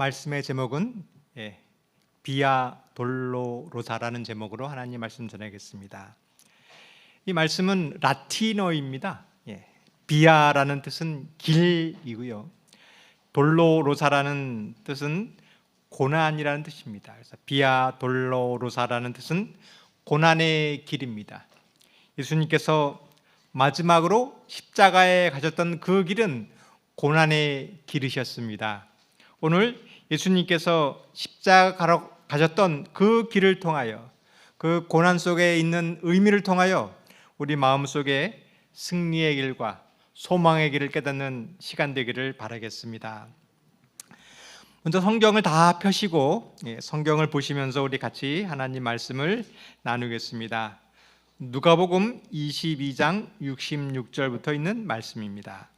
말씀의 제목은 비아 돌로로사라는 제목으로 하나님 말씀 전하겠습니다. 이 말씀은 라틴어입니다. 비아라는 뜻은 길이고요, 돌로로사라는 뜻은 고난이라는 뜻입니다. 그래서 비아 돌로로사라는 뜻은 고난의 길입니다. 예수님께서 마지막으로 십자가에 가셨던 그 길은 고난의 길이셨습니다. 오늘 예수님께서 십자가로 가셨던 그 길을 통하여, 그 고난 속에 있는 의미를 통하여 우리 마음속에 승리의 길과 소망의 길을 깨닫는 시간 되기를 바라겠습니다. 먼저 성경을 다 펴시고 성경을 보시면서 우리 같이 하나님 말씀을 나누겠습니다. 누가복음 22장 66절부터 있는 말씀입니다.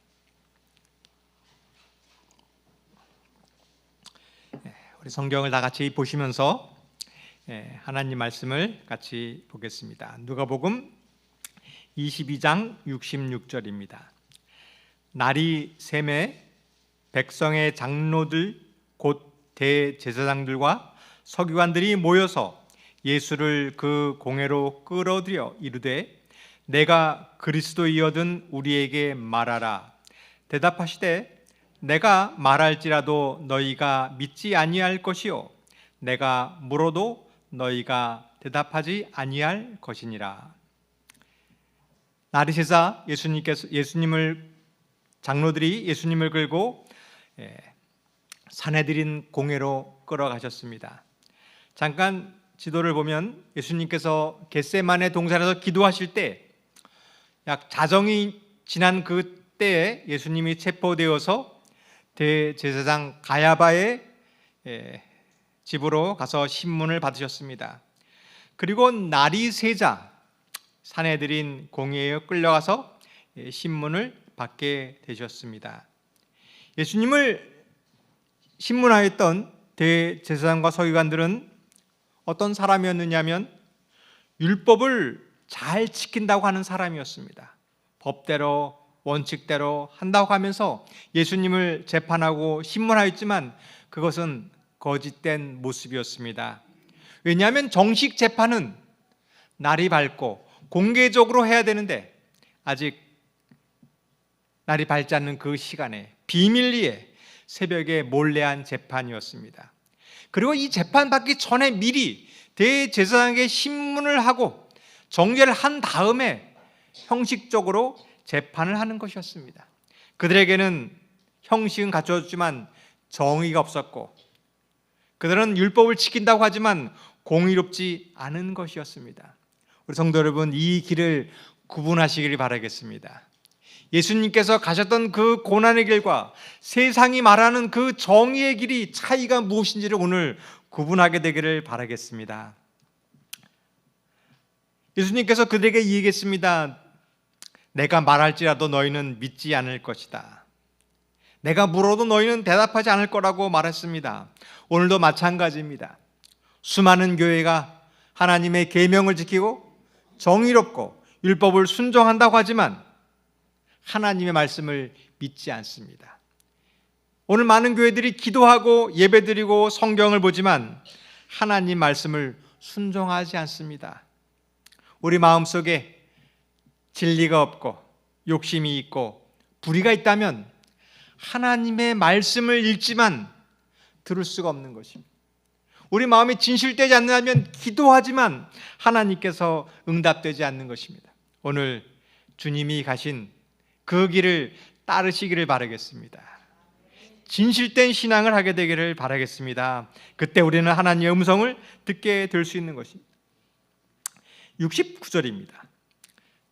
우리 성경을 다 같이 보시면서 하나님 말씀을 같이 보겠습니다. 누가복음 22장 66절입니다. 날이 새매 백성의 장로들 곧 대제사장들과 서기관들이 모여서 예수를 그 공회로 끌어들여 이르되 내가 그리스도이거든 우리에게 말하라. 대답하시되 내가 말할지라도 너희가 믿지 아니할 것이요 내가 물어도 너희가 대답하지 아니할 것이니라. 날이 새자 장로들이 예수님을 끌고 산헤드린 공회로 끌어가셨습니다. 잠깐 지도를 보면 예수님께서 겟세마네 동산에서 기도하실 때 약 자정이 지난 그때에 예수님이 체포되어서 대제사장 가야바의 집으로 가서 신문을 받으셨습니다. 그리고 날이 새자 산헤드린 공회에 끌려가서 신문을 받게 되셨습니다. 예수님을 신문하였던 대제사장과 서기관들은 어떤 사람이었느냐면 율법을 잘 지킨다고 하는 사람이었습니다. 법대로 원칙대로 한다고 하면서 예수님을 재판하고 신문하였지만 그것은 거짓된 모습이었습니다. 왜냐하면 정식 재판은 날이 밝고 공개적으로 해야 되는데 아직 날이 밝지 않는 그 시간에 비밀리에 새벽에 몰래한 재판이었습니다. 그리고 이 재판 받기 전에 미리 대제사장에게 신문을 하고 정죄를 한 다음에 형식적으로 재판을 하는 것이었습니다. 그들에게는 형식은 갖춰졌지만 정의가 없었고 그들은 율법을 지킨다고 하지만 공의롭지 않은 것이었습니다. 우리 성도 여러분, 이 길을 구분하시기를 바라겠습니다. 예수님께서 가셨던 그 고난의 길과 세상이 말하는 그 정의의 길이 차이가 무엇인지를 오늘 구분하게 되기를 바라겠습니다. 예수님께서 그들에게 얘기했습니다. 내가 말할지라도 너희는 믿지 않을 것이다. 내가 물어도 너희는 대답하지 않을 거라고 말했습니다. 오늘도 마찬가지입니다. 수많은 교회가 하나님의 계명을 지키고 정의롭고 율법을 순종한다고 하지만 하나님의 말씀을 믿지 않습니다. 오늘 많은 교회들이 기도하고 예배드리고 성경을 보지만 하나님 말씀을 순종하지 않습니다. 우리 마음속에 진리가 없고 욕심이 있고 불의가 있다면 하나님의 말씀을 읽지만 들을 수가 없는 것입니다. 우리 마음이 진실되지 않는다면 기도하지만 하나님께서 응답되지 않는 것입니다. 오늘 주님이 가신 그 길을 따르시기를 바라겠습니다. 진실된 신앙을 하게 되기를 바라겠습니다. 그때 우리는 하나님의 음성을 듣게 될 수 있는 것입니다. 69절입니다.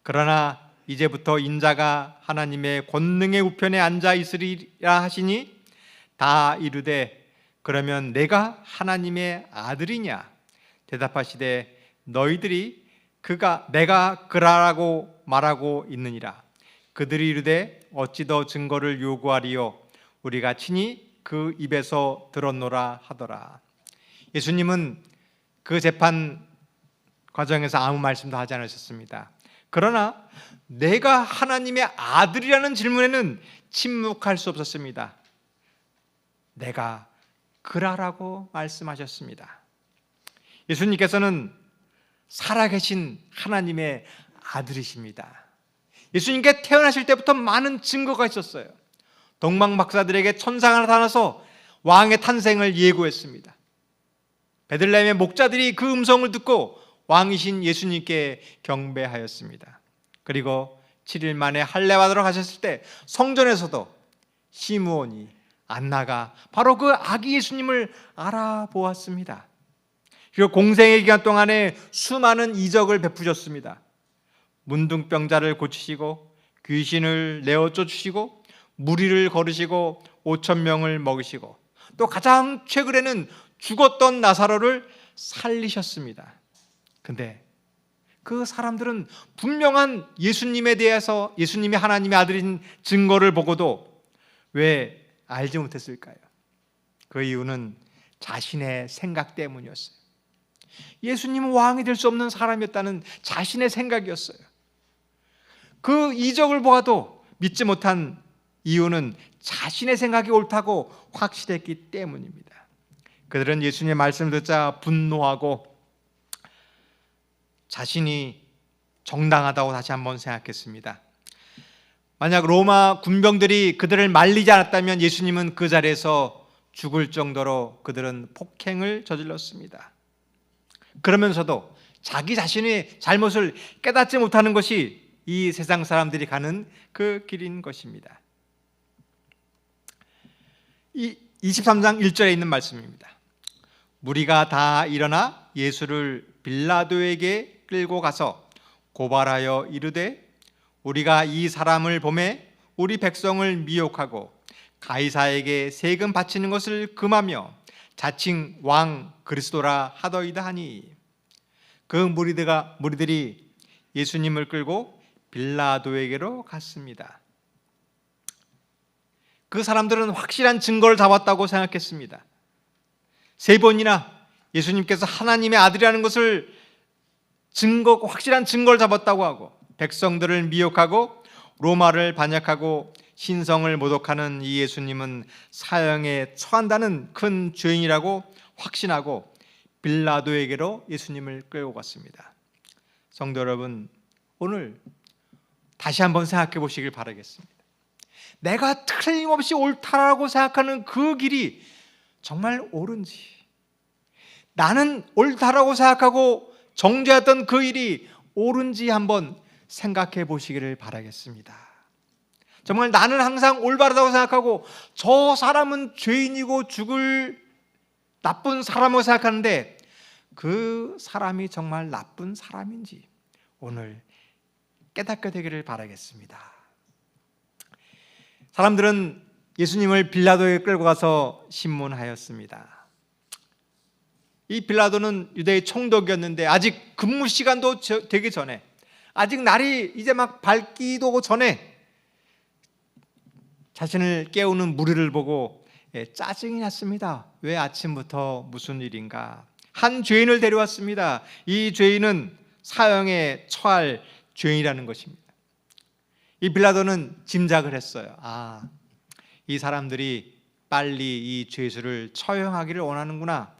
그러나 이제부터 인자가 하나님의 권능의 우편에 앉아 있으리라 하시니 다 이르되 그러면 내가 하나님의 아들이냐? 대답하시되 너희들이 내가 그라라고 말하고 있느니라. 그들이 이르되 어찌 더 증거를 요구하리요? 우리가 친히 그 입에서 들었노라 하더라. 예수님은 그 재판 과정에서 아무 말씀도 하지 않으셨습니다. 그러나 내가 하나님의 아들이라는 질문에는 침묵할 수 없었습니다. 내가 그라라고 말씀하셨습니다. 예수님께서는 살아계신 하나님의 아들이십니다. 예수님께 태어나실 때부터 많은 증거가 있었어요. 동방 박사들에게 천사가 나타나서 왕의 탄생을 예고했습니다. 베들레헴의 목자들이 그 음성을 듣고 왕이신 예수님께 경배하였습니다. 그리고 7일 만에 할례받으러 가셨을 때 성전에서도 시므온이, 안나가 바로 그 아기 예수님을 알아보았습니다. 그리고 공생의 기간 동안에 수많은 이적을 베푸셨습니다. 문둥병자를 고치시고 귀신을 내어 쫓으시고 무리를 거르시고 5,000명을 먹이시고 또 가장 최근에는 죽었던 나사로를 살리셨습니다. 근데 그 사람들은 분명한 예수님에 대해서 예수님이 하나님의 아들인 증거를 보고도 왜 알지 못했을까요? 그 이유는 자신의 생각 때문이었어요. 예수님은 왕이 될 수 없는 사람이었다는 자신의 생각이었어요. 그 이적을 보아도 믿지 못한 이유는 자신의 생각이 옳다고 확실했기 때문입니다. 그들은 예수님의 말씀을 듣자 분노하고 자신이 정당하다고 다시 한번 생각했습니다. 만약 로마 군병들이 그들을 말리지 않았다면 예수님은 그 자리에서 죽을 정도로 그들은 폭행을 저질렀습니다. 그러면서도 자기 자신의 잘못을 깨닫지 못하는 것이 이 세상 사람들이 가는 그 길인 것입니다. 이 23장 1절에 있는 말씀입니다. 무리가 다 일어나 예수를 빌라도에게 끌고 가서 고발하여 이르되 우리가 이 사람을 보매 우리 백성을 미혹하고 가이사에게 세금 바치는 것을 금하며 자칭 왕 그리스도라 하더이다 하니 그 무리들이 예수님을 끌고 빌라도에게로 갔습니다. 그 사람들은 확실한 증거를 잡았다고 생각했습니다. 3번이나 예수님께서 하나님의 아들이라는 것을 확실한 증거를 잡았다고 하고 백성들을 미혹하고 로마를 반역하고 신성을 모독하는 이 예수님은 사형에 처한다는 큰 죄인이라고 확신하고 빌라도에게로 예수님을 끌고 갔습니다. 성도 여러분, 오늘 다시 한번 생각해 보시길 바라겠습니다. 내가 틀림없이 옳다라고 생각하는 그 길이 정말 옳은지, 나는 옳다라고 생각하고 정죄했던 그 일이 옳은지 한번 생각해 보시기를 바라겠습니다. 정말 나는 항상 올바르다고 생각하고 저 사람은 죄인이고 죽을 나쁜 사람이라고 생각하는데 그 사람이 정말 나쁜 사람인지 오늘 깨닫게 되기를 바라겠습니다. 사람들은 예수님을 빌라도에 끌고 가서 신문하였습니다. 이 빌라도는 유대의 총독이었는데 아직 근무 시간도 되기 전에, 아직 날이 이제 막 밝기도 전에 자신을 깨우는 무리를 보고 짜증이 났습니다. 왜 아침부터 무슨 일인가? 한 죄인을 데려왔습니다. 이 죄인은 사형에 처할 죄인이라는 것입니다. 이 빌라도는 짐작을 했어요. 이 사람들이 빨리 이 죄수를 처형하기를 원하는구나.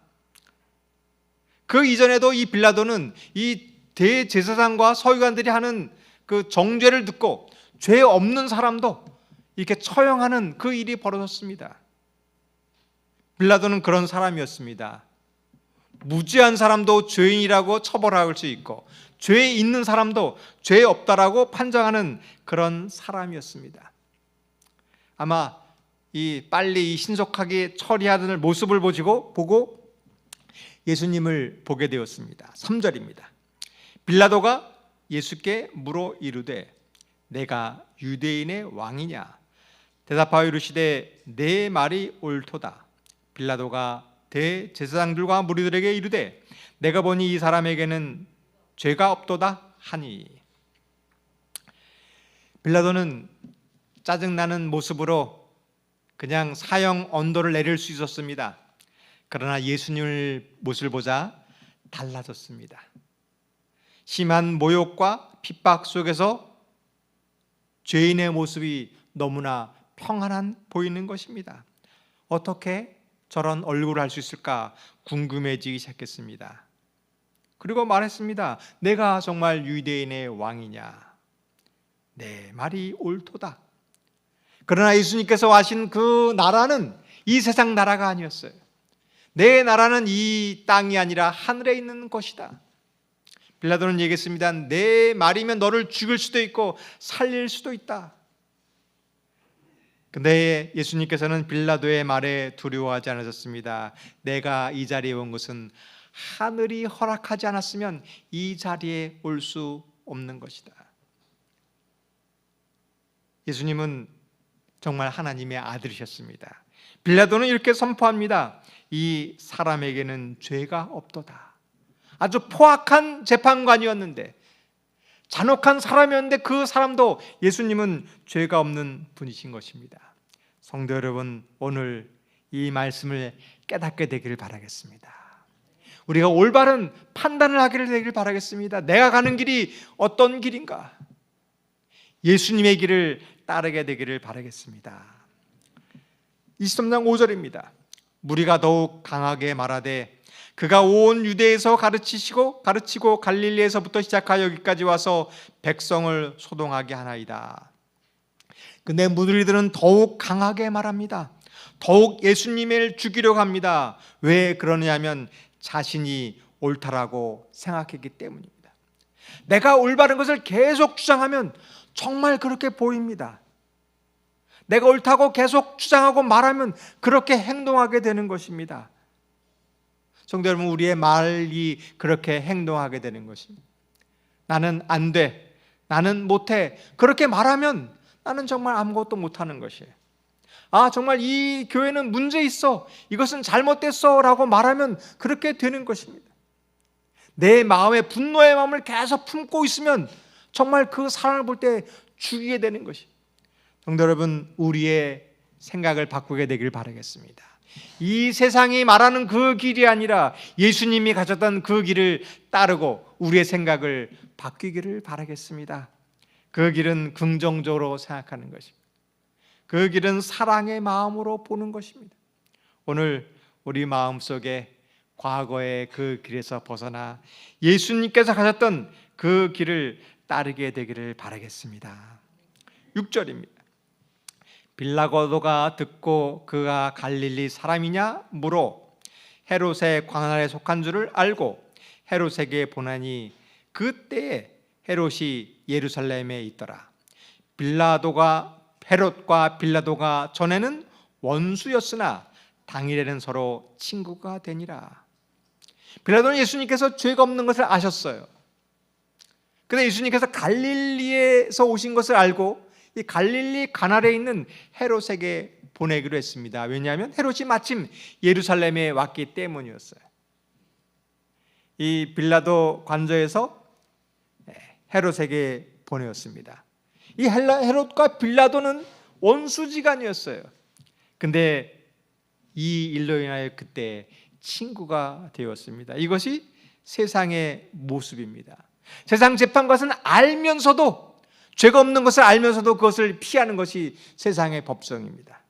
그 이전에도 이 빌라도는 이 대제사장과 서기관들이 하는 그 정죄를 듣고 죄 없는 사람도 이렇게 처형하는 그 일이 벌어졌습니다. 빌라도는 그런 사람이었습니다. 무죄한 사람도 죄인이라고 처벌할 수 있고 죄 있는 사람도 죄 없다라고 판정하는 그런 사람이었습니다. 아마 빨리 신속하게 처리하는 모습을 보고 예수님을 보게 되었습니다. 3절입니다. 빌라도가 예수께 물어 이르되 내가 유대인의 왕이냐? 대답하여 이르시되 내 말이 옳도다. 빌라도가 대제사장들과 무리들에게 이르되 내가 보니 이 사람에게는 죄가 없도다 하니. 빌라도는 짜증나는 모습으로 그냥 사형 언도를 내릴 수 있었습니다. 그러나 예수님의 모습을 보자 달라졌습니다. 심한 모욕과 핍박 속에서 죄인의 모습이 너무나 평안한 보이는 것입니다. 어떻게 저런 얼굴을 할 수 있을까 궁금해지기 시작했습니다. 그리고 말했습니다. 내가 정말 유대인의 왕이냐? 내 말이 옳도다. 그러나 예수님께서 하신 그 나라는 이 세상 나라가 아니었어요. 내 나라는 이 땅이 아니라 하늘에 있는 것이다. 빌라도는 얘기했습니다. 내 말이면 너를 죽일 수도 있고 살릴 수도 있다. 근데 예수님께서는 빌라도의 말에 두려워하지 않으셨습니다. 내가 이 자리에 온 것은 하늘이 허락하지 않았으면 이 자리에 올 수 없는 것이다. 예수님은 정말 하나님의 아들이셨습니다. 빌라도는 이렇게 선포합니다. 이 사람에게는 죄가 없도다. 아주 포악한 재판관이었는데, 잔혹한 사람이었는데 그 사람도 예수님은 죄가 없는 분이신 것입니다. 성도 여러분, 오늘 이 말씀을 깨닫게 되기를 바라겠습니다. 우리가 올바른 판단을 하기를 되기를 바라겠습니다. 내가 가는 길이 어떤 길인가? 예수님의 길을 따르게 되기를 바라겠습니다. 23장 5절입니다. 무리가 더욱 강하게 말하되 그가 온 유대에서 가르치고 갈릴리에서부터 시작하여 여기까지 와서 백성을 소동하게 하나이다. 근데 무리들은 더욱 강하게 말합니다. 더욱 예수님을 죽이려고 합니다. 왜 그러냐면 자신이 옳다라고 생각했기 때문입니다. 내가 올바른 것을 계속 주장하면 정말 그렇게 보입니다. 내가 옳다고 계속 주장하고 말하면 그렇게 행동하게 되는 것입니다. 성도 여러분, 우리의 말이 그렇게 행동하게 되는 것입니다. 나는 안 돼, 나는 못해, 그렇게 말하면 나는 정말 아무것도 못하는 것이에요. 정말 이 교회는 문제 있어, 이것은 잘못됐어 라고 말하면 그렇게 되는 것입니다. 내 마음에 분노의 마음을 계속 품고 있으면 정말 그 사람을 볼 때 죽이게 되는 것입니다. 성도 여러분, 우리의 생각을 바꾸게 되길 바라겠습니다. 이 세상이 말하는 그 길이 아니라 예수님이 가셨던 그 길을 따르고 우리의 생각을 바뀌기를 바라겠습니다. 그 길은 긍정적으로 생각하는 것입니다. 그 길은 사랑의 마음으로 보는 것입니다. 오늘 우리 마음속에 과거의 그 길에서 벗어나 예수님께서 가셨던 그 길을 따르게 되기를 바라겠습니다. 6절입니다. 빌라도가 듣고 그가 갈릴리 사람이냐 물어 헤롯의 관할에 속한 줄을 알고 헤롯에게 보내니 그때에 헤롯이 예루살렘에 있더라. 헤롯과 빌라도가 전에는 원수였으나 당일에는 서로 친구가 되니라. 빌라도는 예수님께서 죄가 없는 것을 아셨어요. 그런데 예수님께서 갈릴리에서 오신 것을 알고 이 갈릴리 가나에 있는 헤롯에게 보내기로 했습니다. 왜냐하면 헤롯이 마침 예루살렘에 왔기 때문이었어요. 이 빌라도 관저에서 헤롯에게 보내었습니다. 이 헤롯과 빌라도는 원수지간이었어요. 근데 이 일로 인하여 그때 친구가 되었습니다. 이것이 세상의 모습입니다. 세상 재판관은 알면서도, 죄가 없는 것을 알면서도 그것을 피하는 것이 세상의 법정입니다.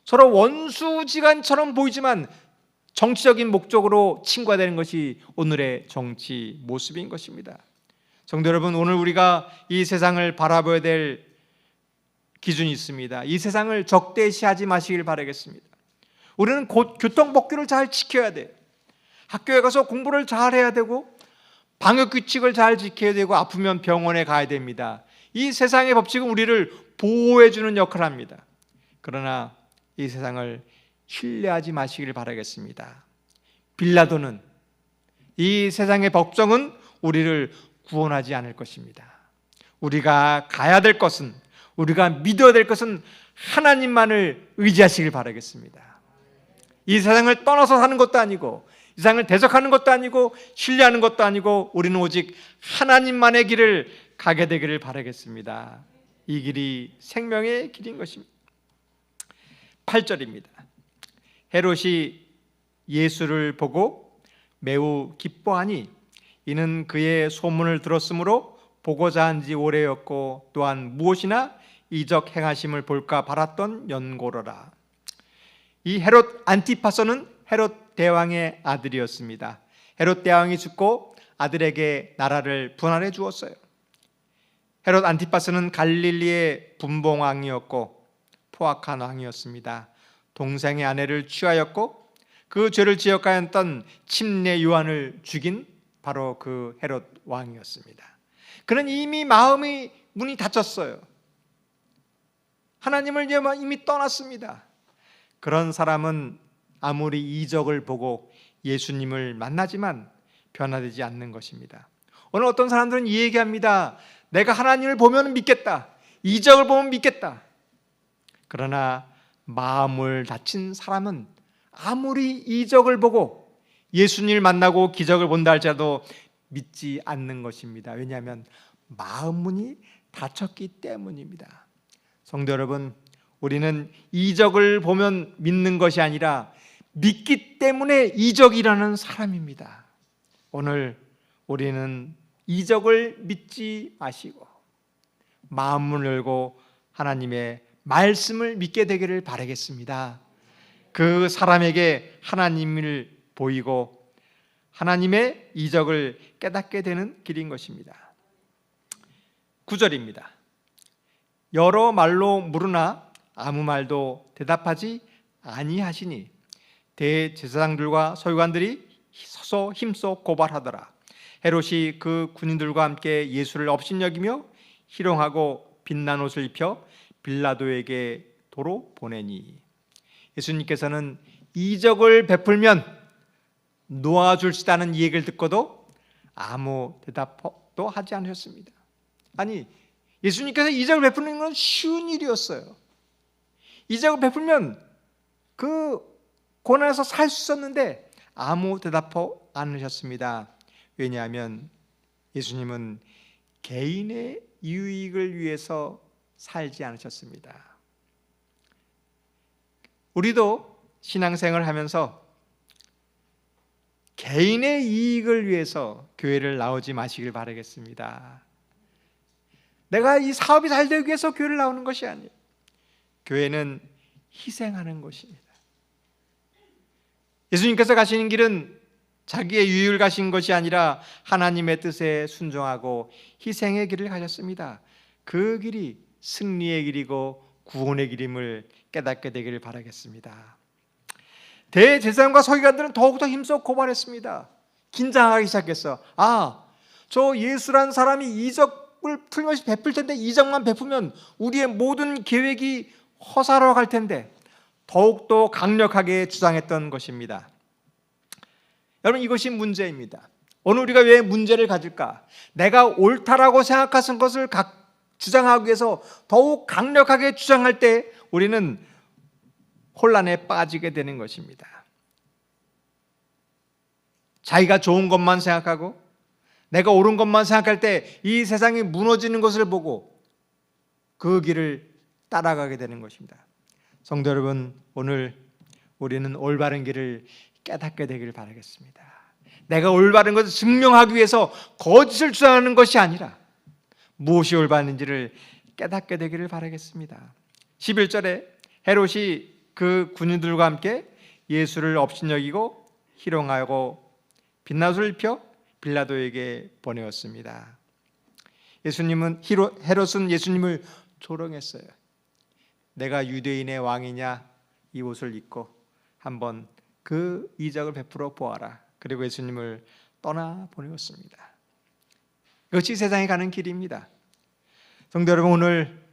서로 원수지간처럼 보이지만 정치적인 목적으로 친구가 되는 것이 오늘의 정치 모습인 것입니다. 성도 여러분, 오늘 우리가 이 세상을 바라봐야 될 기준이 있습니다. 이 세상을 적대시하지 마시길 바라겠습니다. 우리는 곧 교통법규를 잘 지켜야 돼요. 학교에 가서 공부를 잘 해야 되고 방역규칙을 잘 지켜야 되고 아프면 병원에 가야 됩니다. 이 세상의 법칙은 우리를 보호해주는 역할을 합니다. 그러나 이 세상을 신뢰하지 마시길 바라겠습니다. 빌라도는, 이 세상의 법정은 우리를 구원하지 않을 것입니다. 우리가 가야 될 것은, 우리가 믿어야 될 것은 하나님만을 의지하시길 바라겠습니다. 이 세상을 떠나서 사는 것도 아니고 이 세상을 대적하는 것도 아니고 신뢰하는 것도 아니고 우리는 오직 하나님만의 길을 가게 되기를 바라겠습니다. 이 길이 생명의 길인 것입니다. 8절입니다. 헤롯이 예수를 보고 매우 기뻐하니 이는 그의 소문을 들었으므로 보고자 한 지 오래였고 또한 무엇이나 이적 행하심을 볼까 바랐던 연고로라. 이 헤롯 안티파서는 헤롯 대왕의 아들이었습니다. 헤롯 대왕이 죽고 아들에게 나라를 분할해 주었어요. 헤롯 안티파스는 갈릴리의 분봉왕이었고 포악한 왕이었습니다. 동생의 아내를 취하였고 그 죄를 지역하였던 침례 요한을 죽인 바로 그 헤롯 왕이었습니다. 그는 이미 마음의 문이 닫혔어요. 하나님을 이미 떠났습니다. 그런 사람은 아무리 이적을 보고 예수님을 만나지만 변화되지 않는 것입니다. 오늘 어떤 사람들은 이 얘기합니다. 내가 하나님을 보면 믿겠다. 이적을 보면 믿겠다. 그러나 마음을 닫힌 사람은 아무리 이적을 보고 예수님을 만나고 기적을 본다 할지라도 믿지 않는 것입니다. 왜냐하면 마음 문이 닫혔기 때문입니다. 성도 여러분, 우리는 이적을 보면 믿는 것이 아니라 믿기 때문에 이적이라는 사람입니다. 오늘 우리는 이적을 믿지 마시고 마음을 열고 하나님의 말씀을 믿게 되기를 바라겠습니다. 그 사람에게 하나님을 보이고 하나님의 이적을 깨닫게 되는 길인 것입니다. 9절입니다. 여러 말로 물으나 아무 말도 대답하지 아니하시니 대제사장들과 서기관들이 서서 힘써 고발하더라. 헤롯이 그 군인들과 함께 예수를 업신여기며 희롱하고 빛난 옷을 입혀 빌라도에게 도로 보내니 예수님께서는 이적을 베풀면 놓아줄 수 있다는 얘기를 듣고도 아무 대답도 하지 않으셨습니다. 아니, 예수님께서 이적을 베푸는 건 쉬운 일이었어요. 이적을 베풀면 그 고난에서 살 수 있었는데 아무 대답도 않으셨습니다. 왜냐하면 예수님은 개인의 유익을 위해서 살지 않으셨습니다. 우리도 신앙생활을 하면서 개인의 이익을 위해서 교회를 나오지 마시길 바라겠습니다. 내가 이 사업이 잘 되기 위해서 교회를 나오는 것이 아니에요. 교회는 희생하는 것입니다. 예수님께서 가시는 길은 자기의 유익을 가신 것이 아니라 하나님의 뜻에 순종하고 희생의 길을 가셨습니다. 그 길이 승리의 길이고 구원의 길임을 깨닫게 되기를 바라겠습니다. 대제사장과 서기관들은 더욱더 힘써 고발했습니다. 긴장하기 시작했어. 저 예수란 사람이 이적을 풀면서 베풀 텐데 이적만 베풀면 우리의 모든 계획이 허사로 갈 텐데 더욱더 강력하게 주장했던 것입니다. 여러분, 이것이 문제입니다. 오늘 우리가 왜 문제를 가질까? 내가 옳다라고 생각하는 것을 주장하기 위해서 더욱 강력하게 주장할 때 우리는 혼란에 빠지게 되는 것입니다. 자기가 좋은 것만 생각하고 내가 옳은 것만 생각할 때 이 세상이 무너지는 것을 보고 그 길을 따라가게 되는 것입니다. 성도 여러분, 오늘 우리는 올바른 길을 깨닫게 되기를 바라겠습니다. 내가 올바른 것을 증명하기 위해서 거짓을 주장하는 것이 아니라 무엇이 올바른지를 깨닫게 되기를 바라겠습니다. 11절에 헤롯이 그 군인들과 함께 예수를 업신여기고 희롱하고 빛난 옷을 입혀 빌라도에게 보내었습니다. 헤롯은 예수님을 조롱했어요. 내가 유대인의 왕이냐? 이 옷을 입고 한번 그 이적을 베풀어 보아라. 그리고 예수님을 떠나 보내었습니다. 이것이 세상에 가는 길입니다. 성도 여러분, 오늘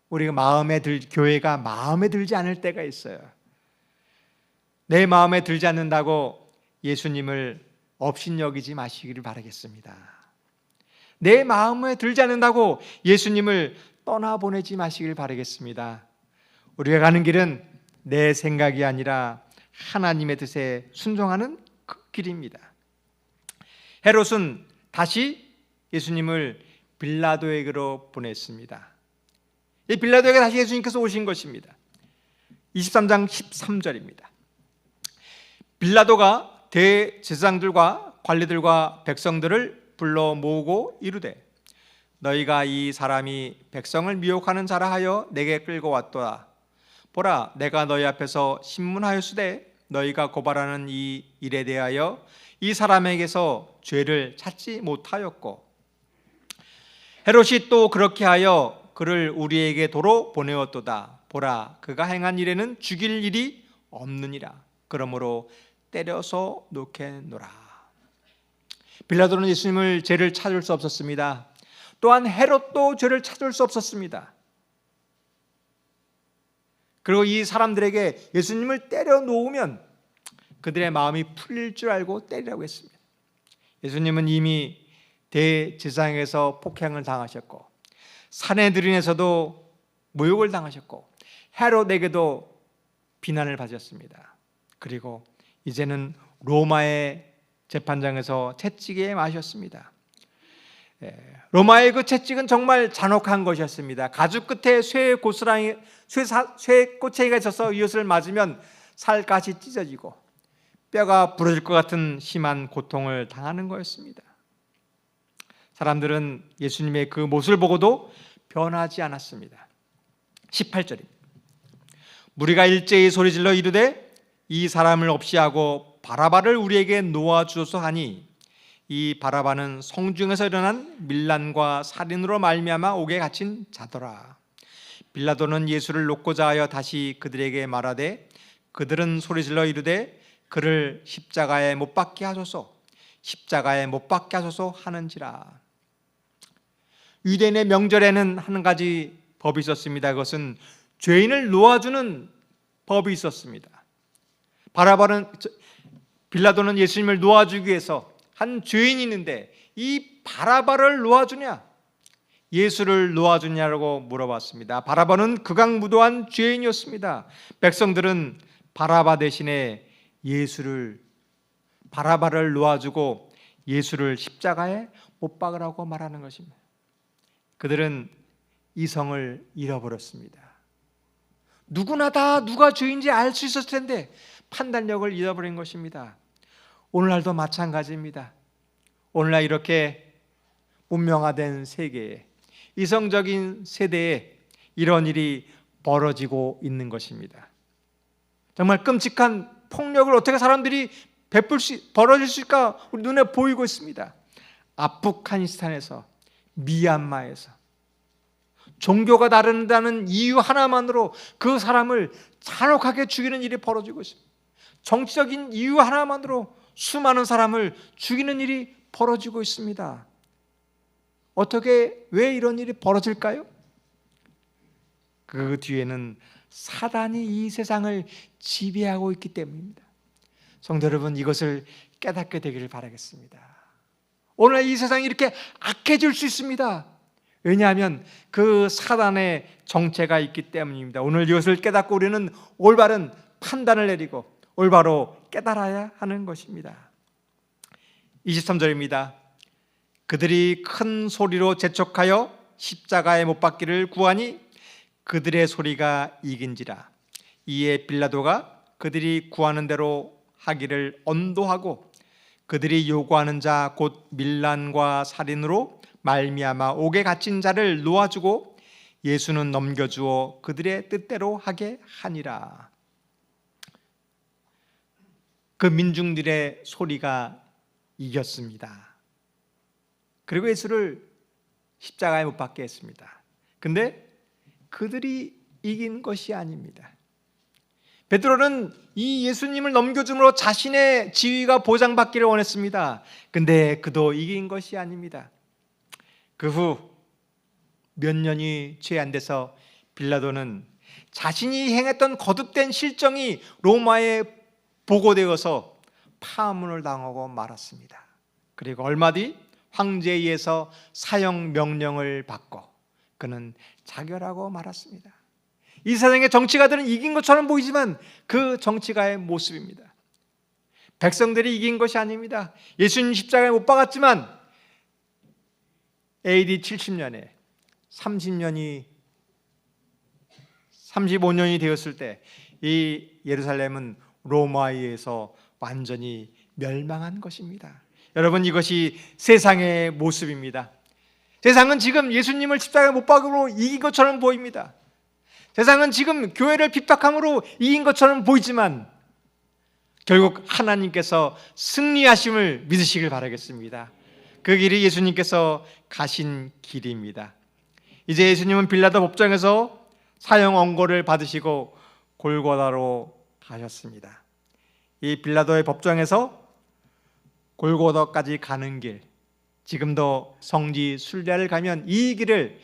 우리가 교회가 마음에 들지 않을 때가 있어요. 내 마음에 들지 않는다고 예수님을 업신여기지 마시기를 바라겠습니다. 내 마음에 들지 않는다고 예수님을 떠나보내지 마시길 바라겠습니다. 우리가 가는 길은 내 생각이 아니라 하나님의 뜻에 순종하는 그 길입니다. 헤롯은 다시 예수님을 빌라도에게로 보냈습니다. 이 빌라도에게 다시 예수님께서 오신 것입니다. 23장 13절입니다. 빌라도가 대제사장들과 관리들과 백성들을 불러 모으고 이르되 너희가 이 사람이 백성을 미혹하는 자라 하여 내게 끌고 왔도다. 보라, 내가 너희 앞에서 신문하였으되 너희가 고발하는 이 일에 대하여 이 사람에게서 죄를 찾지 못하였고 헤롯이 또 그렇게 하여 그를 우리에게 도로 보내었도다. 보라, 그가 행한 일에는 죽일 일이 없느니라. 그러므로 때려서 놓겠노라. 빌라도는 예수님을 죄를 찾을 수 없었습니다. 또한 헤롯도 죄를 찾을 수 없었습니다. 그리고 이 사람들에게 예수님을 때려 놓으면 그들의 마음이 풀릴 줄 알고 때리라고 했습니다. 예수님은 이미 대제사장에서 폭행을 당하셨고 산헤드린에서도 모욕을 당하셨고 헤롯에게도 비난을 받으셨습니다. 그리고 이제는 로마의 재판장에서 채찍에 맞으셨습니다. 로마의 그 채찍은 정말 잔혹한 것이었습니다. 가죽 끝에 쇠 꼬챙이가 있어서 이것을 맞으면 살갗이 찢어지고 뼈가 부러질 것 같은 심한 고통을 당하는 거였습니다. 사람들은 예수님의 그 모습을 보고도 변하지 않았습니다. 18절입니다. 무리가 일제히 소리질러 이르되 이 사람을 없이 하고 바라바를 우리에게 놓아주소서 하니 이 바라바는 성중에서 일어난 밀란과 살인으로 말미암아 옥에 갇힌 자더라. 빌라도는 예수를 놓고자 하여 다시 그들에게 말하되 그들은 소리질러 이르되 그를 십자가에 못 박게 하소서, 십자가에 못 박게 하소서 하는지라. 유대인의 명절에는 한 가지 법이 있었습니다. 그것은 죄인을 놓아주는 법이 있었습니다. 빌라도는 예수님을 놓아주기 위해서 한 죄인이 있는데 이 바라바를 놓아주냐 예수를 놓아주냐라고 물어봤습니다. 바라바는 극악무도한 죄인이었습니다. 백성들은 바라바 대신에 바라바를 놓아주고 예수를 십자가에 못 박으라고 말하는 것입니다. 그들은 이성을 잃어버렸습니다. 누구나 다 누가 죄인지 알 수 있었을 텐데 판단력을 잃어버린 것입니다. 오늘날도 마찬가지입니다. 오늘날 이렇게 문명화된 세계에 이성적인 세대에 이런 일이 벌어지고 있는 것입니다. 정말 끔찍한 폭력을 어떻게 사람들이 벌어질 수 있을까 우리 눈에 보이고 있습니다. 아프가니스탄에서, 미얀마에서 종교가 다른다는 이유 하나만으로 그 사람을 잔혹하게 죽이는 일이 벌어지고 있습니다. 정치적인 이유 하나만으로 수많은 사람을 죽이는 일이 벌어지고 있습니다. 왜 이런 일이 벌어질까요? 그 뒤에는 사단이 이 세상을 지배하고 있기 때문입니다. 성도 여러분, 이것을 깨닫게 되기를 바라겠습니다. 오늘 이 세상이 이렇게 악해질 수 있습니다. 왜냐하면 그 사단의 정체가 있기 때문입니다. 오늘 이것을 깨닫고 우리는 올바른 판단을 내리고 올바로 깨달아야 하는 것입니다. 23절입니다. 그들이 큰 소리로 재촉하여 십자가에 못 박기를 구하니 그들의 소리가 이긴지라. 이에 빌라도가 그들이 구하는 대로 하기를 언도하고 그들이 요구하는 자 곧 밀란과 살인으로 말미암아 옥에 갇힌 자를 놓아주고 예수는 넘겨주어 그들의 뜻대로 하게 하니라. 그 민중들의 소리가 이겼습니다. 그리고 예수를 십자가에 못 박게 했습니다. 근데 그들이 이긴 것이 아닙니다. 베드로는 이 예수님을 넘겨줌으로 자신의 지위가 보장받기를 원했습니다. 근데 그도 이긴 것이 아닙니다. 그 후 몇 년이 채 안 돼서 빌라도는 자신이 행했던 거듭된 실정이 로마에 보고되어서 파문을 당하고 말았습니다. 그리고 얼마 뒤 황제에 의해서 사형 명령을 받고 그는 자결하고 말았습니다. 이 세상의 정치가들은 이긴 것처럼 보이지만 그 정치가의 모습입니다. 백성들이 이긴 것이 아닙니다. 예수님 십자가에 못 박았지만 AD 70년에 35년이 되었을 때 이 예루살렘은 로마에 의해서 완전히 멸망한 것입니다. 여러분, 이것이 세상의 모습입니다. 세상은 지금 예수님을 십자가에 못 박음으로 이긴 것처럼 보입니다. 세상은 지금 교회를 핍박함으로 이긴 것처럼 보이지만 결국 하나님께서 승리하심을 믿으시길 바라겠습니다. 그 길이 예수님께서 가신 길입니다. 이제 예수님은 빌라도 법정에서 사형 언고를 받으시고 골고다로 가셨습니다. 이 빌라도의 법정에서 골고다까지 가는 길, 지금도 성지 순례를 가면 이 길을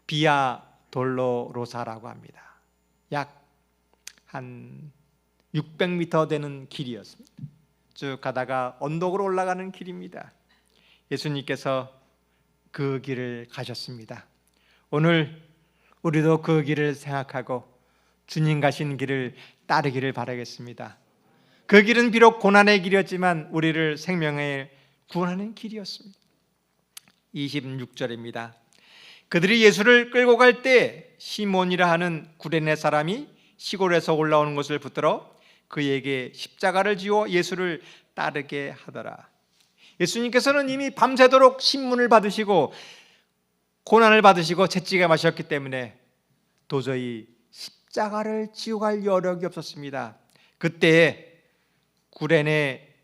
비아 돌로로사라고 합니다. 약 한 600m 되는 길이었습니다. 쭉 가다가 언덕으로 올라가는 길입니다. 예수님께서 그 길을 가셨습니다. 오늘 우리도 그 길을 생각하고 주님 가신 길을 따르기를 바라겠습니다. 그 길은 비록 고난의 길이었지만 우리를 생명에 구원하는 길이었습니다. 26절입니다. 그들이 예수를 끌고 갈 때 시몬이라 하는 구레네 사람이 시골에서 올라오는 것을 붙들어 그에게 십자가를 지워 예수를 따르게 하더라. 예수님께서는 이미 밤새도록 신문을 받으시고 고난을 받으시고 채찍에 맞으셨기 때문에 도저히 십자가를 지고 갈 여력이 없었습니다. 그때 구레네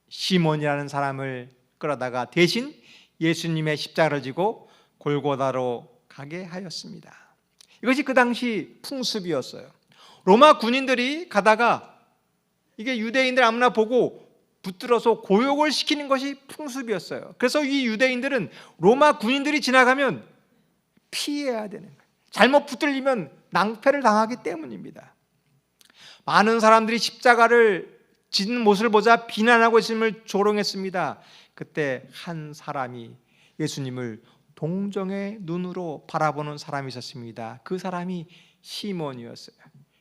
시몬이라는 사람을 끌어다가 대신 예수님의 십자가를 지고 골고다로 가게 하였습니다. 이것이 그 당시 풍습이었어요. 로마 군인들이 가다가 이게 유대인들 아무나 보고 붙들어서 고욕을 시키는 것이 풍습이었어요. 그래서 이 유대인들은 로마 군인들이 지나가면 피해야 되는 거예요. 잘못 붙들리면 낭패를 당하기 때문입니다. 많은 사람들이 십자가를 지는 모습을 보자 비난하고 있음을 조롱했습니다. 그때 한 사람이 예수님을 동정의 눈으로 바라보는 사람이 있었습니다. 그 사람이 시몬이었어요.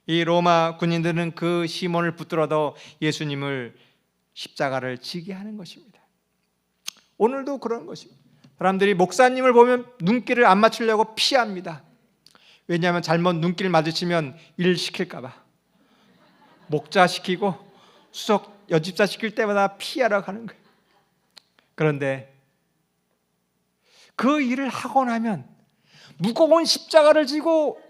이 로마 군인들은 그 시몬을 붙들어도 예수님을 십자가를 지게 하는 것입니다. 오늘도 그런 것입니다. 사람들이 목사님을 보면 눈길을 안 맞추려고 피합니다. 왜냐하면 잘못 눈길 마주치면 일 시킬까 봐. 목자 시키고 수석 여집사 시킬 때마다 피하러 가는 거예요. 그런데 그 일을 하고 나면 무거운 십자가를 지고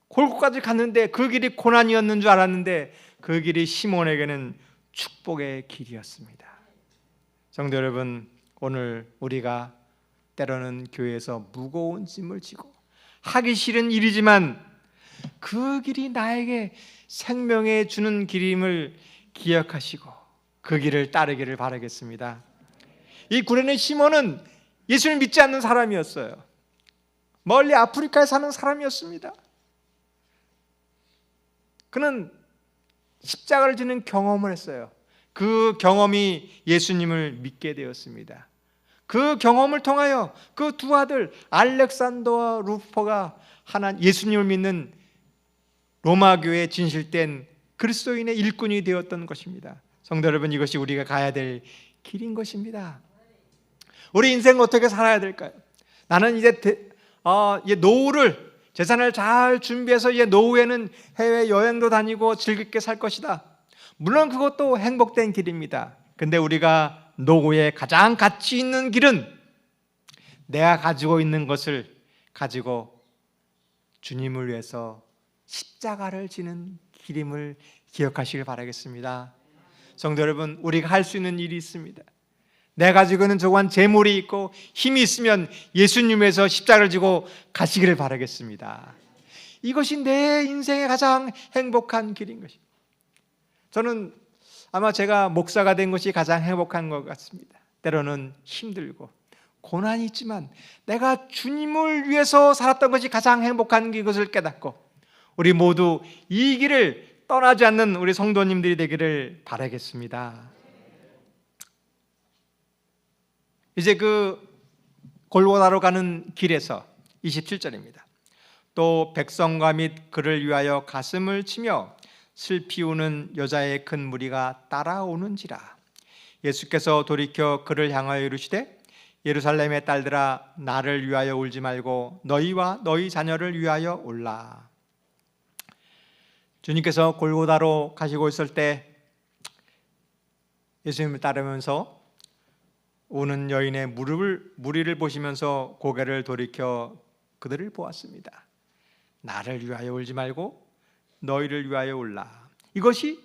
골고까지 갔는데 그 길이 고난이었는 줄 알았는데 그 길이 시몬에게는 축복의 길이었습니다. 성도 여러분, 오늘 우리가 때로는 교회에서 무거운 짐을 지고 하기 싫은 일이지만 그 길이 나에게 생명에 주는 길임을 기억하시고 그 길을 따르기를 바라겠습니다. 이 구레네 시몬은 예수를 믿지 않는 사람이었어요. 멀리 아프리카에 사는 사람이었습니다. 그는 십자가를 지는 경험을 했어요. 그 경험이 예수님을 믿게 되었습니다. 그 경험을 통하여 그 두 아들 알렉산더와 루포가 예수님을 믿는 로마 교회에 진실된 그리스도인의 일꾼이 되었던 것입니다. 성도 여러분, 이것이 우리가 가야 될 길인 것입니다. 우리 인생 어떻게 살아야 될까요? 나는 이제 노후를 재산을 잘 준비해서 이제 노후에는 해외 여행도 다니고 즐겁게 살 것이다. 물론 그것도 행복된 길입니다. 근데 우리가 노후에 가장 가치 있는 길은 내가 가지고 있는 것을 가지고 주님을 위해서 십자가를 지는 길임을 기억하시길 바라겠습니다. 성도 여러분, 우리가 할 수 있는 일이 있습니다. 내가 가지고 있는 조그만 재물이 있고 힘이 있으면 예수님에서 십자가를 지고 가시기를 바라겠습니다. 이것이 내 인생의 가장 행복한 길인 것입니다. 저는 아마 제가 목사가 된 것이 가장 행복한 것 같습니다. 때로는 힘들고 고난이 있지만 내가 주님을 위해서 살았던 것이 가장 행복한 것을 깨닫고 우리 모두 이 길을 떠나지 않는 우리 성도님들이 되기를 바라겠습니다. 이제 그 골고다로 가는 길에서 27절입니다. 또 백성과 및 그를 위하여 가슴을 치며 슬피 우는 여자의 큰 무리가 따라오는지라. 예수께서 돌이켜 그를 향하여 이르시되 예루살렘의 딸들아, 나를 위하여 울지 말고 너희와 너희 자녀를 위하여 울라. 주님께서 골고다로 가시고 있을 때 예수님을 따르면서 우는 여인의 무리를 보시면서 고개를 돌이켜 그들을 보았습니다. 나를 위하여 울지 말고 너희를 위하여 울라. 이것이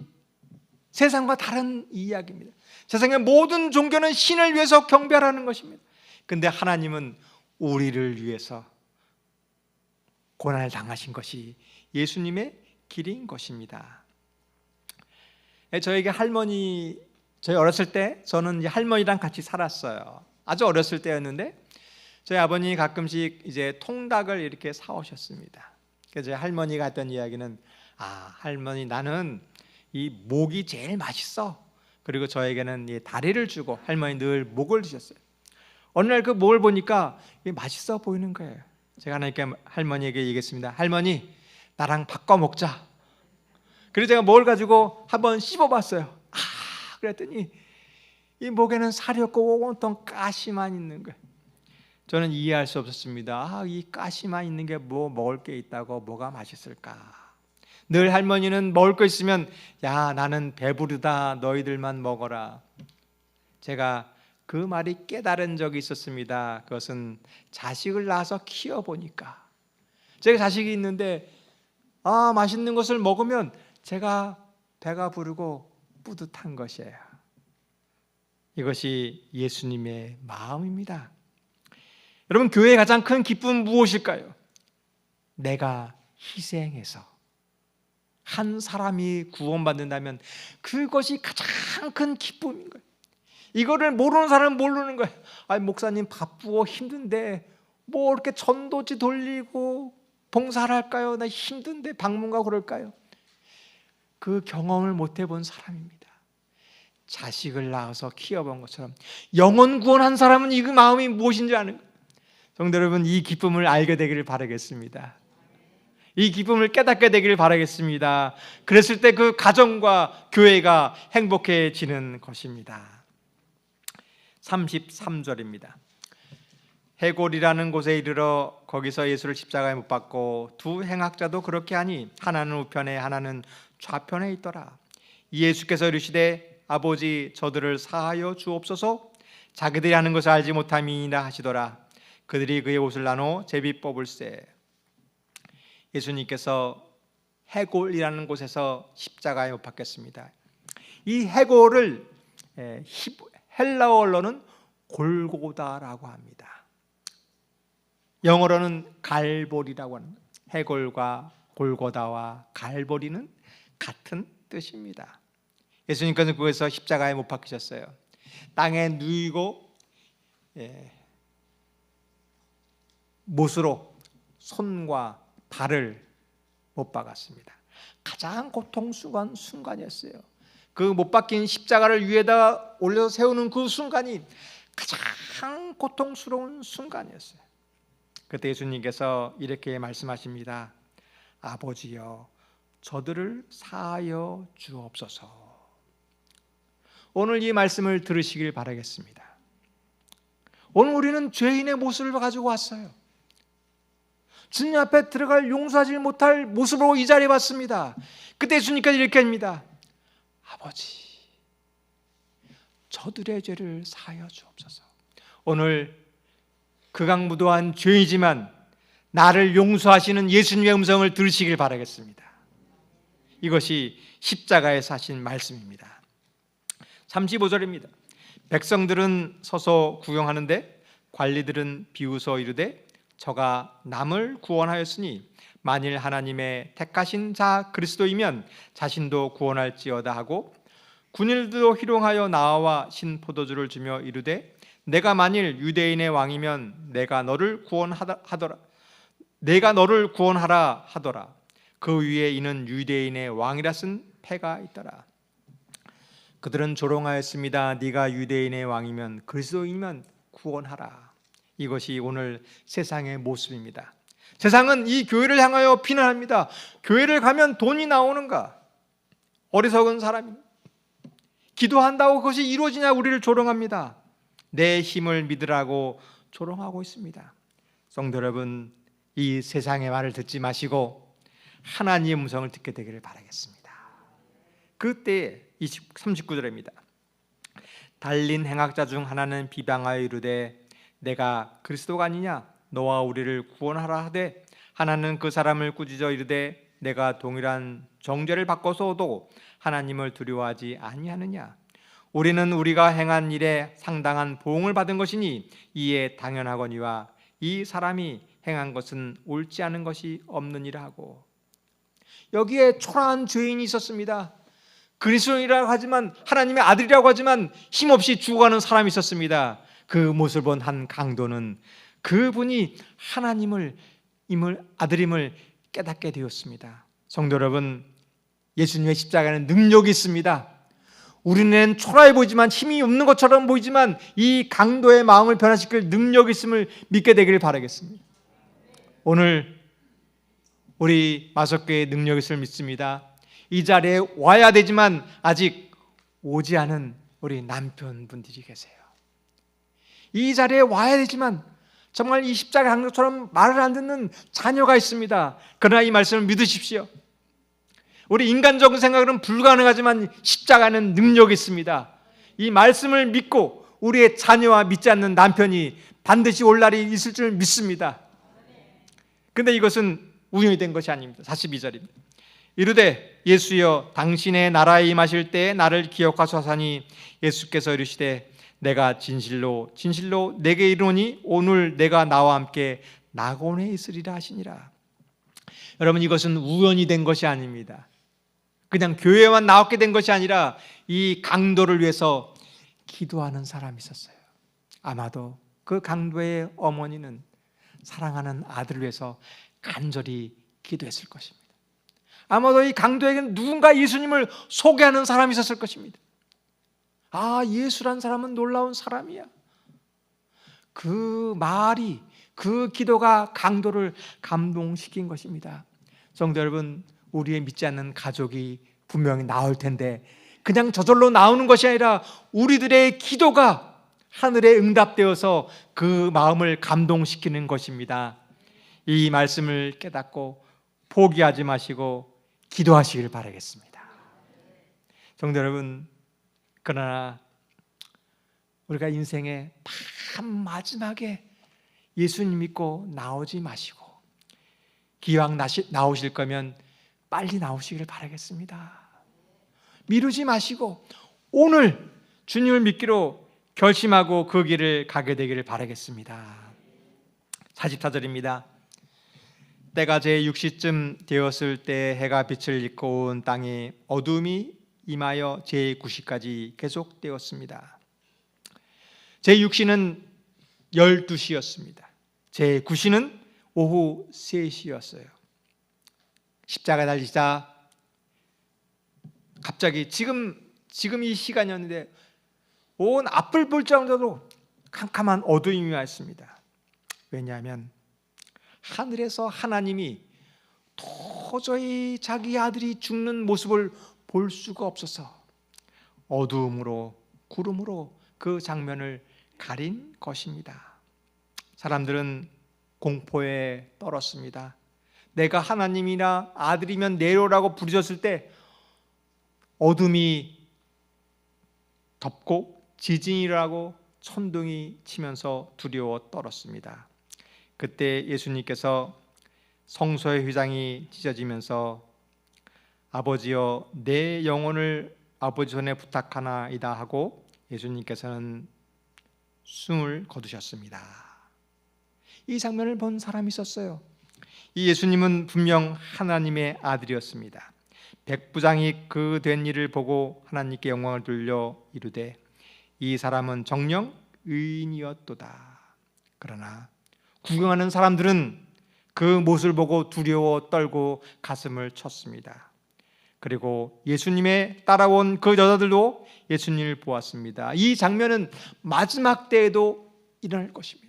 세상과 다른 이야기입니다. 세상의 모든 종교는 신을 위해서 경배하는 것입니다. 그런데 하나님은 우리를 위해서 고난을 당하신 것이 예수님의 길인 것입니다. 저에게 저희 어렸을 때 저는 이제 할머니랑 같이 살았어요. 아주 어렸을 때였는데 저희 아버님이 가끔씩 이제 통닭을 이렇게 사오셨습니다. 그래서 할머니가 했던 이야기는 할머니 나는 이 목이 제일 맛있어. 그리고 저에게는 이 다리를 주고 할머니 늘 목을 주셨어요. 어느 날 그 목을 보니까 맛있어 보이는 거예요. 제가 하나님께 할머니에게 얘기했습니다. 할머니 나랑 바꿔 먹자. 그래서 제가 목을 가지고 한번 씹어봤어요. 그랬더니 이 목에는 살이 없고 온통 가시만 있는 거예요. 저는 이해할 수 없었습니다. 이 가시만 있는 게 뭐 먹을 게 있다고 뭐가 맛있을까? 늘 할머니는 먹을 거 있으면 야 나는 배부르다 너희들만 먹어라. 제가 그 말이 깨달은 적이 있었습니다. 그것은 자식을 낳아서 키워보니까 제가 자식이 있는데 맛있는 것을 먹으면 제가 배가 부르고 뿌듯한 것이에요. 이것이 예수님의 마음입니다. 여러분 교회의 가장 큰 기쁨은 무엇일까요? 내가 희생해서 한 사람이 구원받는다면 그것이 가장 큰 기쁨인 거예요. 이거를 모르는 사람은 모르는 거예요. 목사님 바쁘고 힘든데 뭐 이렇게 전도지 돌리고 봉사를 할까요? 나 힘든데 방문 가고 그럴까요? 그 경험을 못 해본 사람입니다. 자식을 낳아서 키워본 것처럼 영혼 구원한 사람은 이 마음이 무엇인지 아는 거예요. 성도 여러분 이 기쁨을 알게 되기를 바라겠습니다. 이 기쁨을 깨닫게 되기를 바라겠습니다. 그랬을 때 그 가정과 교회가 행복해지는 것입니다. 33절입니다. 해골이라는 곳에 이르러 거기서 예수를 십자가에 못 박고 두 행악자도 그렇게 하니 하나는 우편에 하나는 좌편에 있더라. 예수께서 이르시되 아버지 저들을 사하여 주옵소서 자기들이 하는 것을 알지 못함이니라 하시더라. 그들이 그의 옷을 나눠 제비 뽑을세. 예수님께서 해골이라는 곳에서 십자가에 못 박혔습니다. 이 해골을 헬라어 언어는 골고다라고 합니다. 영어로는 갈보리라고 하는 해골과 골고다와 갈보리는 같은 뜻입니다. 예수님께서는 그곳에서 십자가에 못 박히셨어요. 땅에 누이고 못으로 손과 발을 못 박았습니다. 가장 고통스러운 순간이었어요. 그 못 박힌 십자가를 위에다 올려서 세우는 그 순간이 가장 고통스러운 순간이었어요. 그때 예수님께서 이렇게 말씀하십니다. 아버지여 저들을 사하여 주옵소서. 오늘 이 말씀을 들으시길 바라겠습니다. 오늘 우리는 죄인의 모습을 가지고 왔어요. 주님 앞에 들어갈 용서하지 못할 모습으로 이 자리에 왔습니다. 그때 예수님께서 이렇게 합니다. 아버지 저들의 죄를 사하여 주옵소서. 오늘 극악무도한 죄이지만 나를 용서하시는 예수님의 음성을 들으시길 바라겠습니다. 이것이 십자가에서 하신 말씀입니다. 35절입니다. 백성들은 서서 구경하는데 관리들은 비웃어 이르되 저가 남을 구원하였으니 만일 하나님의 택하신 자 그리스도이면 자신도 구원할지어다 하고 군인들도 희롱하여 나와 신포도주를 주며 이르되 내가 만일 유대인의 왕이면 내가 너를 구원하라 하더라. 그 위에 이는 유대인의 왕이라 쓴 패가 있더라. 그들은 조롱하였습니다. 네가 유대인의 왕이면 그리스도이면 구원하라. 이것이 오늘 세상의 모습입니다. 세상은 이 교회를 향하여 비난합니다. 교회를 가면 돈이 나오는가? 어리석은 사람입니다. 기도한다고 그것이 이루어지냐 우리를 조롱합니다. 내 힘을 믿으라고 조롱하고 있습니다. 성도 여러분, 이 세상의 말을 듣지 마시고 하나님의 음성을 듣게 되기를 바라겠습니다. 그때 39절입니다. 달린 행악자 중 하나는 비방하여 이르되 내가 그리스도가 아니냐 너와 우리를 구원하라 하되 하나는 그 사람을 꾸짖어 이르되 내가 동일한 정죄를 받고서도 하나님을 두려워하지 아니하느냐. 우리는 우리가 행한 일에 상당한 보응을 받은 것이니 이에 당연하거니와 이 사람이 행한 것은 옳지 않은 것이 없느니라 하고. 여기에 초라한 죄인이 있었습니다. 그리스도인이라고 하지만, 하나님의 아들이라고 하지만 힘없이 죽어가는 사람이 있었습니다. 그 모습을 본 한 강도는 그분이 하나님을 아들임을 깨닫게 되었습니다. 성도 여러분, 예수님의 십자가는 능력이 있습니다. 우리는 초라해 보이지만, 힘이 없는 것처럼 보이지만 이 강도의 마음을 변화시킬 능력이 있음을 믿게 되기를 바라겠습니다. 오늘 우리 마석교회의 능력이 있음을 믿습니다. 이 자리에 와야 되지만 아직 오지 않은 우리 남편분들이 계세요. 이 자리에 와야 되지만 정말 이 십자가 강도처럼 말을 안 듣는 자녀가 있습니다. 그러나 이 말씀을 믿으십시오. 우리 인간적인 생각으로는 불가능하지만 십자가는 능력이 있습니다. 이 말씀을 믿고 우리의 자녀와 믿지 않는 남편이 반드시 올 날이 있을 줄 믿습니다. 그런데 이것은 우연이 된 것이 아닙니다. 42절입니다. 이르되 예수여 당신의 나라에 임하실 때에 나를 기억하소서하니 예수께서 이르시되 내가 진실로 진실로 내게 이르노니 오늘 내가 나와 함께 낙원에 있으리라 하시니라. 여러분, 이것은 우연이 된 것이 아닙니다. 그냥 교회만 나왔게 된 것이 아니라 이 강도를 위해서 기도하는 사람이 있었어요. 아마도 그 강도의 어머니는 사랑하는 아들을 위해서 간절히 기도했을 것입니다. 아마도 이 강도에게는 누군가 예수님을 소개하는 사람이 있었을 것입니다. 아, 예수란 사람은 놀라운 사람이야. 그 말이, 그 기도가 강도를 감동시킨 것입니다. 성도 여러분, 우리의 믿지 않는 가족이 분명히 나올 텐데 그냥 저절로 나오는 것이 아니라 우리들의 기도가 하늘에 응답되어서 그 마음을 감동시키는 것입니다. 이 말씀을 깨닫고 포기하지 마시고 기도하시길 바라겠습니다. 성도 여러분, 그러나 우리가 인생의 마지막에 예수님 믿고 나오지 마시고 기왕 나오실 거면 빨리 나오시길 바라겠습니다. 미루지 마시고 오늘 주님을 믿기로 결심하고 그 길을 가게 되기를 바라겠습니다. 44절입니다. 때가 제6시쯤 되었을 때 해가 빛을 잃고 온 땅에 어둠이 임하여 제9시까지 계속되었습니다. 제6시는 12시였습니다. 제9시는 오후 3시였어요. 십자가 달리자 갑자기 지금 이 시간이었는데 온 앞을 볼 정도로 캄캄한 어두움이 왔습니다. 왜냐하면 하늘에서 하나님이 도저히 자기 아들이 죽는 모습을 볼 수가 없어서 어두움으로 구름으로 그 장면을 가린 것입니다. 사람들은 공포에 떨었습니다. 내가 하나님이나 아들이면 내려오라고 부르셨을 때 어둠이 덮고 지진이 일어나고 천둥이 치면서 두려워 떨었습니다. 그때 예수님께서 성소의 휘장이 찢어지면서 아버지여 내 영혼을 아버지 손에 부탁하나이다 하고 예수님께서는 숨을 거두셨습니다. 이 장면을 본 사람이 있었어요. 이 예수님은 분명 하나님의 아들이었습니다. 백부장이 그 된 일을 보고 하나님께 영광을 돌려 이르되 이 사람은 정녕 의인이었도다. 그러나 구경하는 사람들은 그 모습을 보고 두려워 떨고 가슴을 쳤습니다. 그리고 예수님의 따라온 그 여자들도 예수님을 보았습니다. 이 장면은 마지막 때에도 일어날 것입니다.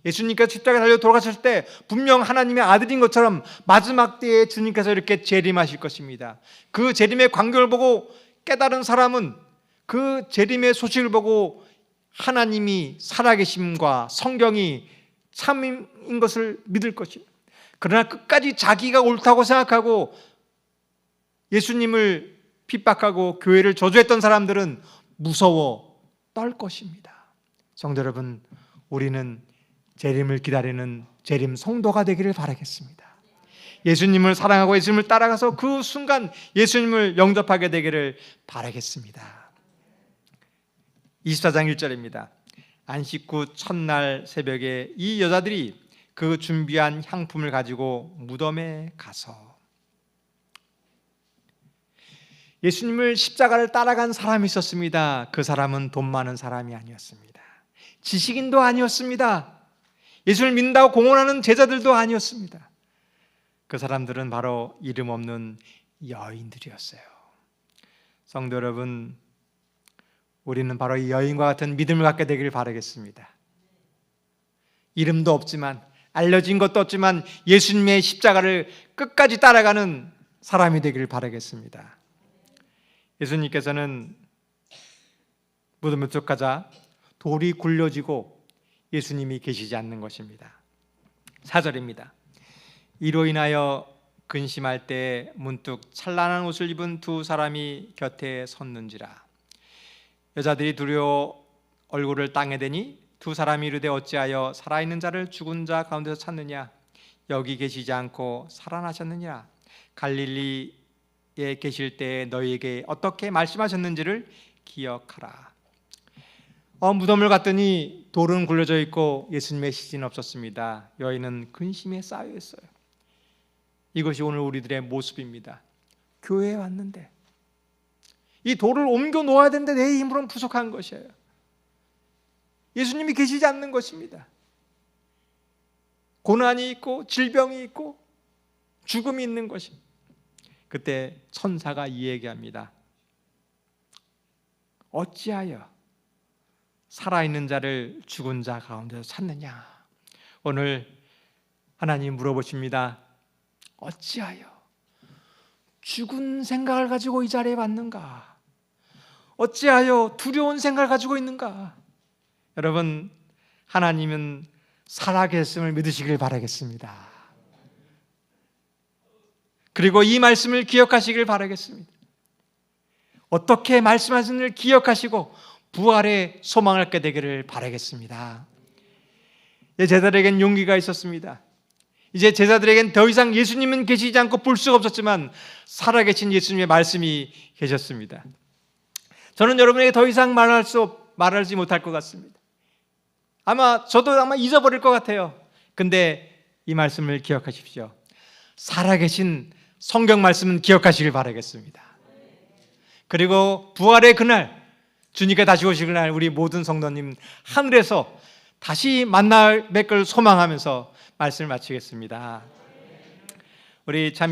예수님께서 십자가에 달려 돌아가셨을 때 분명 하나님의 아들인 것처럼 마지막 때에 주님께서 이렇게 재림하실 것입니다. 그 재림의 광경을 보고 깨달은 사람은 그 재림의 소식을 보고 하나님이 살아계심과 성경이 참인 것을 믿을 것입니다. 그러나 끝까지 자기가 옳다고 생각하고 예수님을 핍박하고 교회를 저주했던 사람들은 무서워 떨 것입니다. 성도 여러분, 우리는 재림을 기다리는 재림 성도가 되기를 바라겠습니다. 예수님을 사랑하고 예수님을 따라가서 그 순간 예수님을 영접하게 되기를 바라겠습니다. 24장 1절입니다. 안식 후 첫날 새벽에 이 여자들이 그 준비한 향품을 가지고 무덤에 가서, 예수님을 십자가를 따라간 사람이 있었습니다. 그 사람은 돈 많은 사람이 아니었습니다. 지식인도 아니었습니다. 예수를 믿는다고 공언하는 제자들도 아니었습니다. 그 사람들은 바로 이름 없는 여인들이었어요. 성도 여러분, 우리는 바로 이 여인과 같은 믿음을 갖게 되기를 바라겠습니다. 이름도 없지만, 알려진 것도 없지만 예수님의 십자가를 끝까지 따라가는 사람이 되기를 바라겠습니다. 예수님께서는 무덤에 들어가자 돌이 굴려지고 예수님이 계시지 않는 것입니다. 4절입니다. 이로 인하여 근심할 때 문득 찬란한 옷을 입은 두 사람이 곁에 섰는지라. 여자들이 두려워 얼굴을 땅에 대니 두 사람이 이르되 어찌하여 살아있는 자를 죽은 자 가운데서 찾느냐? 여기 계시지 않고 살아나셨느니라. 갈릴리에 계실 때 너희에게 어떻게 말씀하셨는지를 기억하라. 무덤을 갔더니 돌은 굴려져 있고 예수님의 시신은 없었습니다. 여인은 근심에 쌓여 있어요. 이것이 오늘 우리들의 모습입니다. 교회에 왔는데 이 돌을 옮겨 놓아야 되는데 내 힘으로는 부족한 것이에요. 예수님이 계시지 않는 것입니다. 고난이 있고 질병이 있고 죽음이 있는 것입니다. 그때 천사가 이 얘기합니다. 어찌하여 살아있는 자를 죽은 자 가운데서 찾느냐? 오늘 하나님 물어보십니다. 어찌하여 죽은 생각을 가지고 이 자리에 왔는가? 어찌하여 두려운 생각을 가지고 있는가? 여러분, 하나님은 살아계심을 믿으시길 바라겠습니다. 그리고 이 말씀을 기억하시길 바라겠습니다. 어떻게 말씀하시는지를 기억하시고 부활의 소망을 갖게 되기를 바라겠습니다. 제자들에겐 용기가 있었습니다. 이제 제자들에겐 더 이상 예수님은 계시지 않고 볼 수가 없었지만 살아계신 예수님의 말씀이 계셨습니다. 저는 여러분에게 더 이상 말하지 못할 것 같습니다. 저도 잊어버릴 것 같아요. 근데 이 말씀을 기억하십시오. 살아계신 성경 말씀은 기억하시길 바라겠습니다. 그리고 부활의 그날, 주님께 다시 오실 날 우리 모든 성도님 하늘에서 다시 만나 뵐 걸 소망하면서 말씀을 마치겠습니다. 우리 찬미